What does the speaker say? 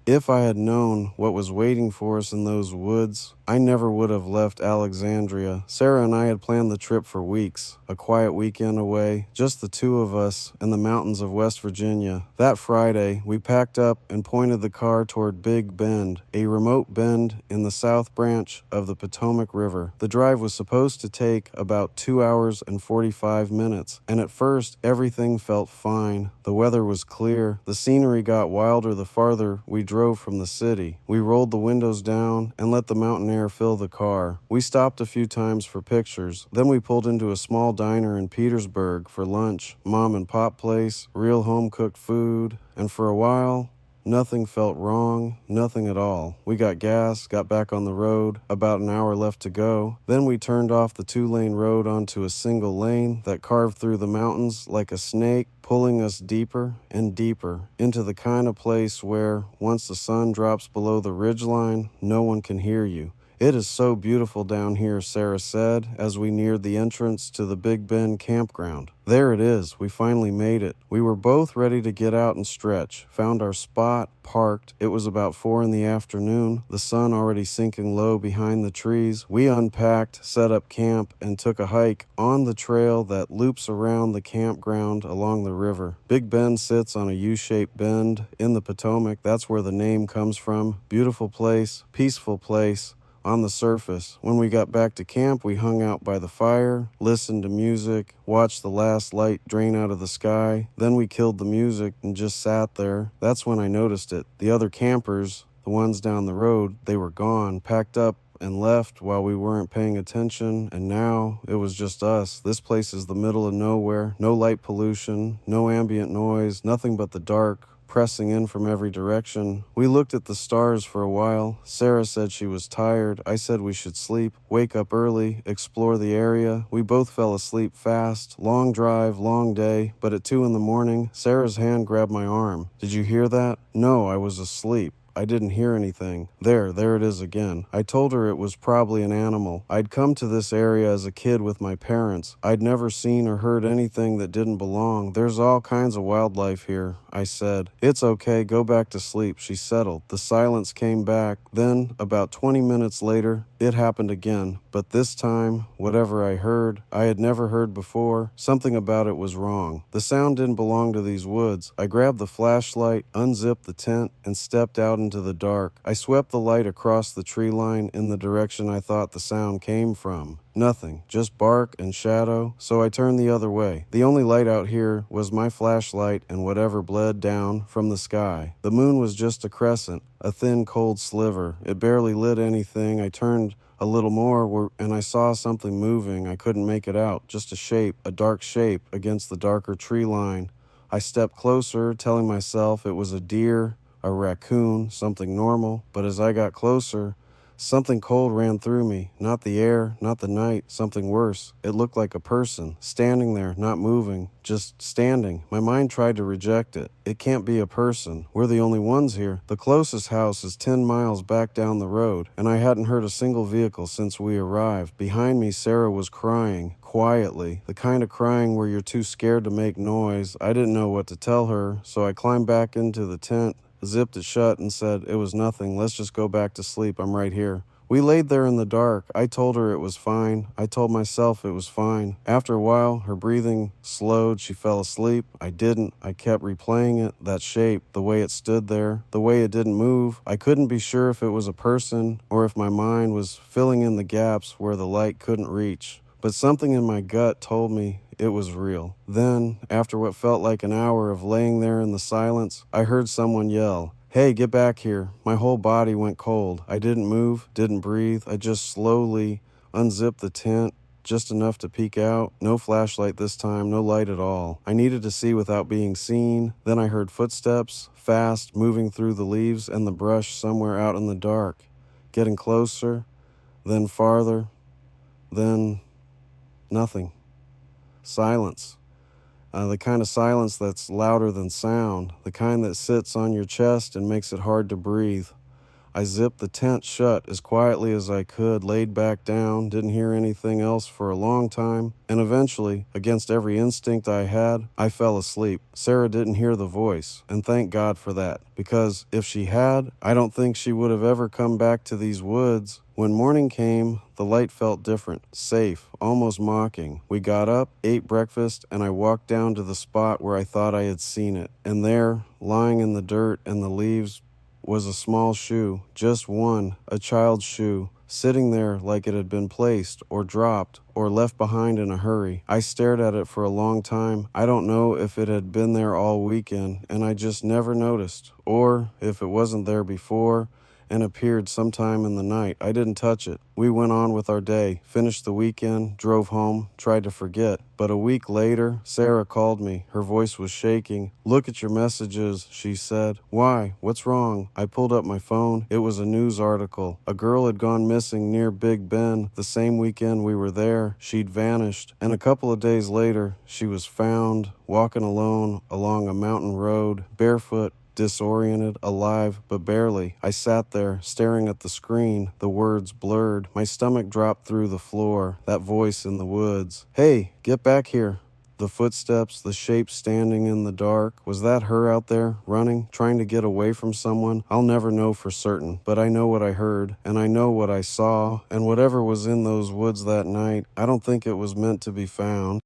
If I had known what was waiting for us in those woods, I never would have left Alexandria. Sarah and I had planned the trip for weeks, a quiet weekend away, just the two of us in the mountains of West Virginia. That Friday, we packed up and pointed the car toward Big Bend, a remote bend in the south branch of the Potomac River. The drive was supposed to take about 2 hours and 45 minutes, and at first, everything felt fine. The weather was clear. The scenery got wilder the farther we drove from the city. We rolled the windows down and let the mountain air fill the car. We stopped a few times for pictures. Then we pulled into a small diner in Petersburg for lunch. Mom and pop place, real home-cooked food, and for a while, nothing felt wrong, nothing at all. We got gas, got back on the road, about an hour left to go. Then we turned off the two-lane road onto a single lane that carved through the mountains like a snake, pulling us deeper and deeper into the kind of place where, once the sun drops below the ridgeline, no one can hear you. "It is so beautiful down here," Sarah said as we neared the entrance to the Big Bend Campground. "There it is. We finally made it." We were both ready to get out and stretch. Found our spot, parked. It was about 4 in the afternoon, the sun already sinking low behind the trees. We unpacked, set up camp, and took a hike on the trail that loops around the campground along the river. Big Bend sits on a U-shaped bend in the Potomac. That's where the name comes from. Beautiful place, peaceful place. On the surface. When we got back to camp, we hung out by the fire, listened to music, watched the last light drain out of the sky. Then we killed the music and just sat there. That's when I noticed it. The other campers, the ones down the road, they were gone, packed up and left while we weren't paying attention, and now it was just us. This place is the middle of nowhere, no light pollution, no ambient noise, nothing but the dark pressing in from every direction. We looked at the stars for a while. Sarah said she was tired. I said we should sleep, wake up early, explore the area. We both fell asleep fast. Long drive, long day, but at 2 in the morning, Sarah's hand grabbed my arm. "Did you hear that?" "No, I was asleep. I didn't hear anything." There it is again. I told her it was probably an animal. I'd come to this area as a kid with my parents. I'd never seen or heard anything that didn't belong. "There's all kinds of wildlife here," I said. "It's okay, go back to sleep." She settled. The silence came back. Then, about 20 minutes later, it happened again. But this time, whatever I heard, I had never heard before. Something about it was wrong. The sound didn't belong to these woods. I grabbed the flashlight, unzipped the tent, and stepped out into the dark. I swept the light across the tree line in the direction I thought the sound came from. Nothing, just bark and shadow, so I turned the other way. The only light out here was my flashlight and whatever bled down from the sky. The moon was just a crescent, a thin, cold sliver. It barely lit anything. I turned a little more, and I saw something moving. I couldn't make it out, just a shape, a dark shape against the darker tree line. I stepped closer, telling myself it was a deer, a raccoon, something normal, but as I got closer, something cold ran through me. Not the air, not the night, something worse. It looked like a person, standing there, not moving, just standing. My mind tried to reject it. It can't be a person. We're the only ones here. The closest house is 10 miles back down the road, and I hadn't heard a single vehicle since we arrived. Behind me, Sarah was crying, quietly, the kind of crying where you're too scared to make noise. I didn't know what to tell her, so I climbed back into the tent, zipped it shut, and said, "It was nothing. Let's just go back to sleep. I'm right here." We laid there in the dark. I told her it was fine. I told myself it was fine. After a while, her breathing slowed. She fell asleep. I didn't. I kept replaying it, that shape, the way it stood there, the way it didn't move. I couldn't be sure if it was a person or if my mind was filling in the gaps where the light couldn't reach. But something in my gut told me it was real. Then, after what felt like an hour of laying there in the silence, I heard someone yell, "Hey, get back here." My whole body went cold. I didn't move, didn't breathe. I just slowly unzipped the tent, just enough to peek out. No flashlight this time, no light at all. I needed to see without being seen. Then I heard footsteps, fast, moving through the leaves and the brush somewhere out in the dark. Getting closer, then farther, then nothing. Silence. The kind of silence that's louder than sound, the kind that sits on your chest and makes it hard to breathe. I zipped the tent shut as quietly as I could, laid back down, didn't hear anything else for a long time, and eventually, against every instinct I had, I fell asleep. Sarah didn't hear the voice, and thank God for that, because if she had, I don't think she would have ever come back to these woods. When morning came, the light felt different, safe, almost mocking. We got up, ate breakfast, and I walked down to the spot where I thought I had seen it. And there, lying in the dirt and the leaves, was a small shoe, just one, a child's shoe, sitting there like it had been placed or dropped or left behind in a hurry. I stared at it for a long time. I don't know if it had been there all weekend and I just never noticed, or if it wasn't there before and appeared sometime in the night. I didn't touch it. We went on with our day, finished the weekend, drove home, tried to forget. But a week later, Sarah called me. Her voice was shaking. "Look at your messages," she said. "Why? What's wrong?" I pulled up my phone. It was a news article. A girl had gone missing near Big Bend the same weekend we were there. She'd vanished. And a couple of days later, she was found, walking alone along a mountain road, barefoot, disoriented, alive, but barely. I sat there, staring at the screen, the words blurred. My stomach dropped through the floor. That voice in the woods. "Hey, get back here." The footsteps, the shape standing in the dark. Was that her out there, running, trying to get away from someone? I'll never know for certain, but I know what I heard, and I know what I saw, and whatever was in those woods that night, I don't think it was meant to be found.